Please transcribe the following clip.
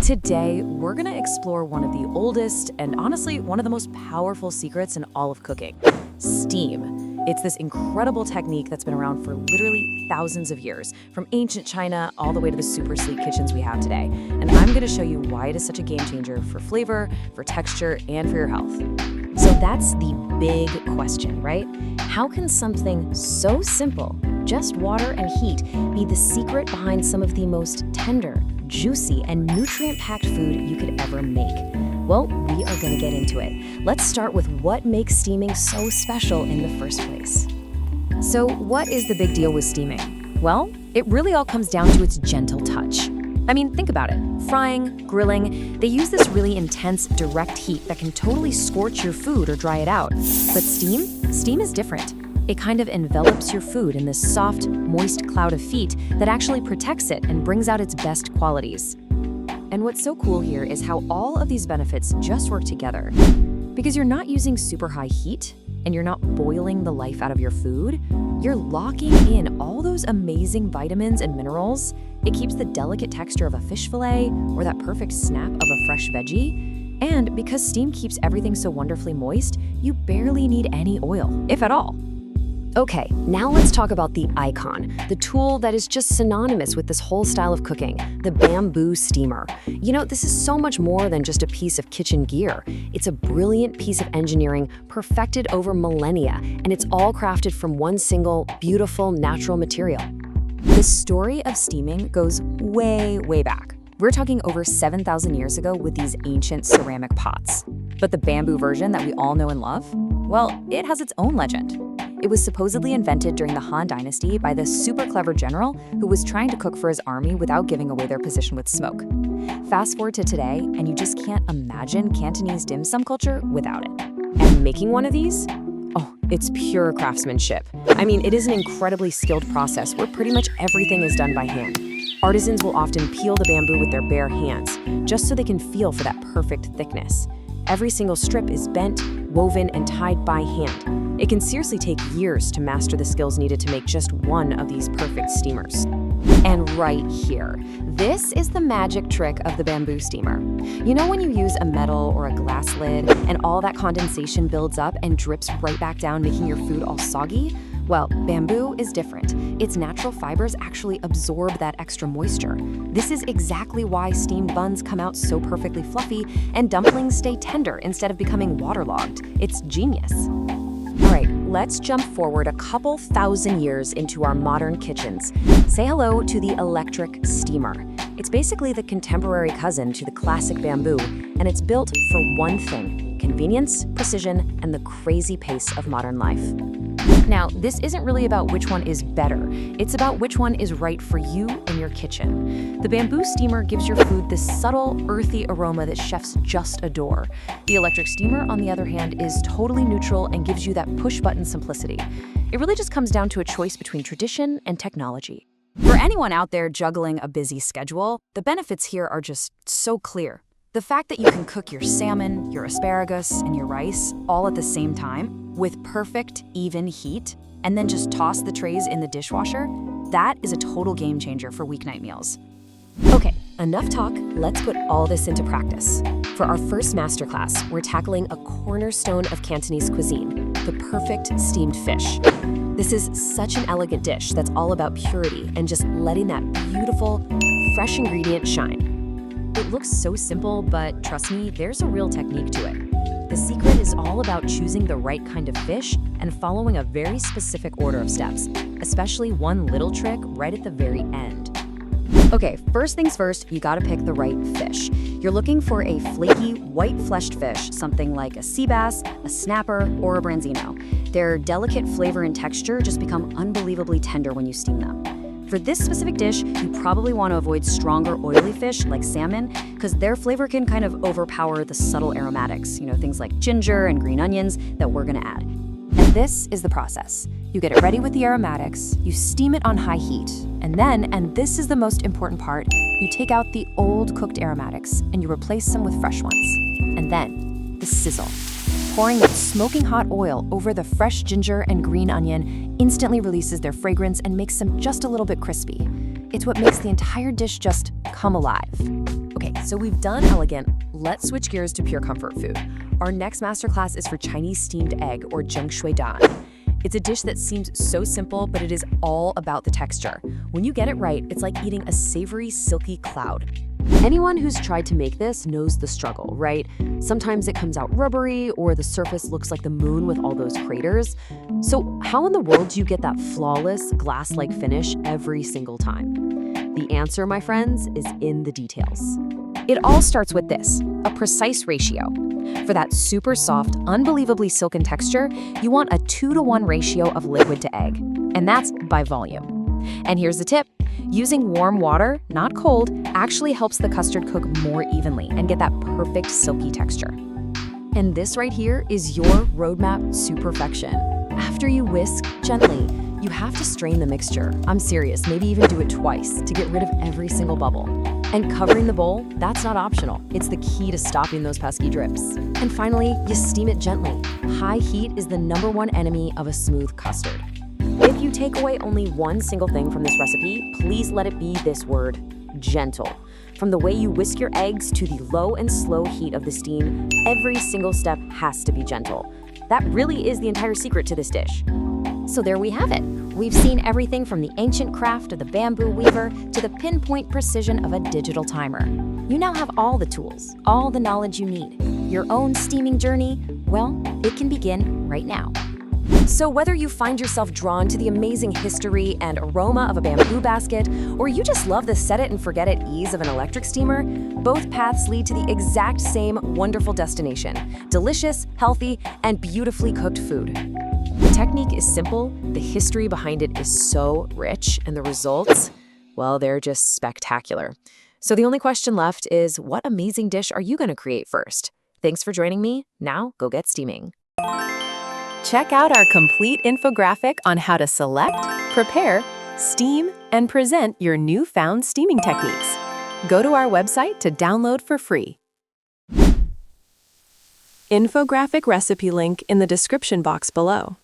Today, we're gonna explore one of the oldest and honestly one of the most powerful secrets in all of cooking, steam. It's this incredible technique that's been around for literally thousands of years, from ancient China all the way to the super sleek kitchens we have today. And I'm gonna show you why it is such a game changer for flavor, for texture, and for your health. So that's the big question, right? How can something so simple, just water and heat, be the secret behind some of the most tender, juicy, and nutrient-packed food you could ever make? Well, we are gonna get into it. Let's start with what makes steaming so special in the first place. So what is the big deal with steaming? Well, it really all comes down to its gentle touch. I mean, think about it. Frying, grilling, they use this really intense, direct heat that can totally scorch your food or dry it out. But steam is different. It kind of envelops your food in this soft, moist cloud of heat that actually protects it and brings out its best qualities. And what's so cool here is how all of these benefits just work together. Because you're not using super high heat and you're not boiling the life out of your food, you're locking in all those amazing vitamins and minerals. It keeps the delicate texture of a fish fillet or that perfect snap of a fresh veggie. And because steam keeps everything so wonderfully moist, you barely need any oil, if at all. Okay, now let's talk about the icon, the tool that is just synonymous with this whole style of cooking, the bamboo steamer. You know, this is so much more than just a piece of kitchen gear. It's a brilliant piece of engineering perfected over millennia, and it's all crafted from one single, beautiful, natural material. The story of steaming goes way, way back. We're talking over 7,000 years ago with these ancient ceramic pots. But the bamboo version that we all know and love? Well, it has its own legend. It was supposedly invented during the Han Dynasty by this super clever general who was trying to cook for his army without giving away their position with smoke. Fast forward to today, and you just can't imagine Cantonese dim sum culture without it. And making one of these? Oh, it's pure craftsmanship. I mean, it is an incredibly skilled process where pretty much everything is done by hand. Artisans will often peel the bamboo with their bare hands, just so they can feel for that perfect thickness. Every single strip is bent, woven, and tied by hand. It can seriously take years to master the skills needed to make just one of these perfect steamers. And right here, this is the magic trick of the bamboo steamer. You know when you use a metal or a glass lid and all that condensation builds up and drips right back down, making your food all soggy? Well, bamboo is different. Its natural fibers actually absorb that extra moisture. This is exactly why steamed buns come out so perfectly fluffy and dumplings stay tender instead of becoming waterlogged. It's genius. All right, let's jump forward a couple thousand years into our modern kitchens. Say hello to the electric steamer. It's basically the contemporary cousin to the classic bamboo, and it's built for one thing: convenience, precision, and the crazy pace of modern life. Now, this isn't really about which one is better. It's about which one is right for you and your kitchen. The bamboo steamer gives your food this subtle, earthy aroma that chefs just adore. The electric steamer, on the other hand, is totally neutral and gives you that push-button simplicity. It really just comes down to a choice between tradition and technology. For anyone out there juggling a busy schedule, the benefits here are just so clear. The fact that you can cook your salmon, your asparagus, and your rice all at the same time with perfect, even heat, and then just toss the trays in the dishwasher, that is a total game changer for weeknight meals. Okay, enough talk, let's put all this into practice. For our first masterclass, we're tackling a cornerstone of Cantonese cuisine, the perfect steamed fish. This is such an elegant dish that's all about purity and just letting that beautiful, fresh ingredient shine. It looks so simple, but trust me, there's a real technique to it. The secret is all about choosing the right kind of fish and following a very specific order of steps, especially one little trick right at the very end. Okay, first things first, you gotta pick the right fish. You're looking for a flaky, white-fleshed fish, something like a sea bass, a snapper, or a branzino. Their delicate flavor and texture just become unbelievably tender when you steam them. For this specific dish, you probably want to avoid stronger oily fish like salmon because their flavor can kind of overpower the subtle aromatics, things like ginger and green onions that we're gonna add. And this is the process. You get it ready with the aromatics, you steam it on high heat, and then, and this is the most important part, you take out the old cooked aromatics and you replace them with fresh ones. And then, the sizzle. Pouring that smoking hot oil over the fresh ginger and green onion instantly releases their fragrance and makes them just a little bit crispy. It's what makes the entire dish just come alive. Okay, so we've done elegant. Let's switch gears to pure comfort food. Our next masterclass is for Chinese steamed egg, or Jungu Don. It's a dish that seems so simple, but it is all about the texture. When you get it right, it's like eating a savory, silky cloud. Anyone who's tried to make this knows the struggle, right? Sometimes it comes out rubbery, or the surface looks like the moon with all those craters. So how in the world do you get that flawless, glass-like finish every single time? The answer, my friends, is in the details. It all starts with this, a precise ratio. For that super soft, unbelievably silken texture, you want a 2-to-1 ratio of liquid to egg, and that's by volume. And here's the tip. Using warm water, not cold, actually helps the custard cook more evenly and get that perfect silky texture. And this right here is your roadmap to perfection. After you whisk gently, you have to strain the mixture. I'm serious, maybe even do it twice to get rid of every single bubble. And covering the bowl, that's not optional. It's the key to stopping those pesky drips. And finally, you steam it gently. High heat is the #1 enemy of a smooth custard. If you take away only one single thing from this recipe, please let it be this word, gentle. From the way you whisk your eggs to the low and slow heat of the steam, every single step has to be gentle. That really is the entire secret to this dish. So there we have it. We've seen everything from the ancient craft of the bamboo weaver to the pinpoint precision of a digital timer. You now have all the tools, all the knowledge you need. Your own steaming journey, well, it can begin right now. So whether you find yourself drawn to the amazing history and aroma of a bamboo basket, or you just love the set-it-and-forget-it ease of an electric steamer, both paths lead to the exact same wonderful destination: delicious, healthy, and beautifully cooked food. The technique is simple, the history behind it is so rich, and the results, well, they're just spectacular. So the only question left is, what amazing dish are you going to create first? Thanks for joining me. Now go get steaming. Check out our complete infographic on how to select, prepare, steam, and present your newfound steaming techniques. Go to our website to download for free. Infographic recipe link in the description box below.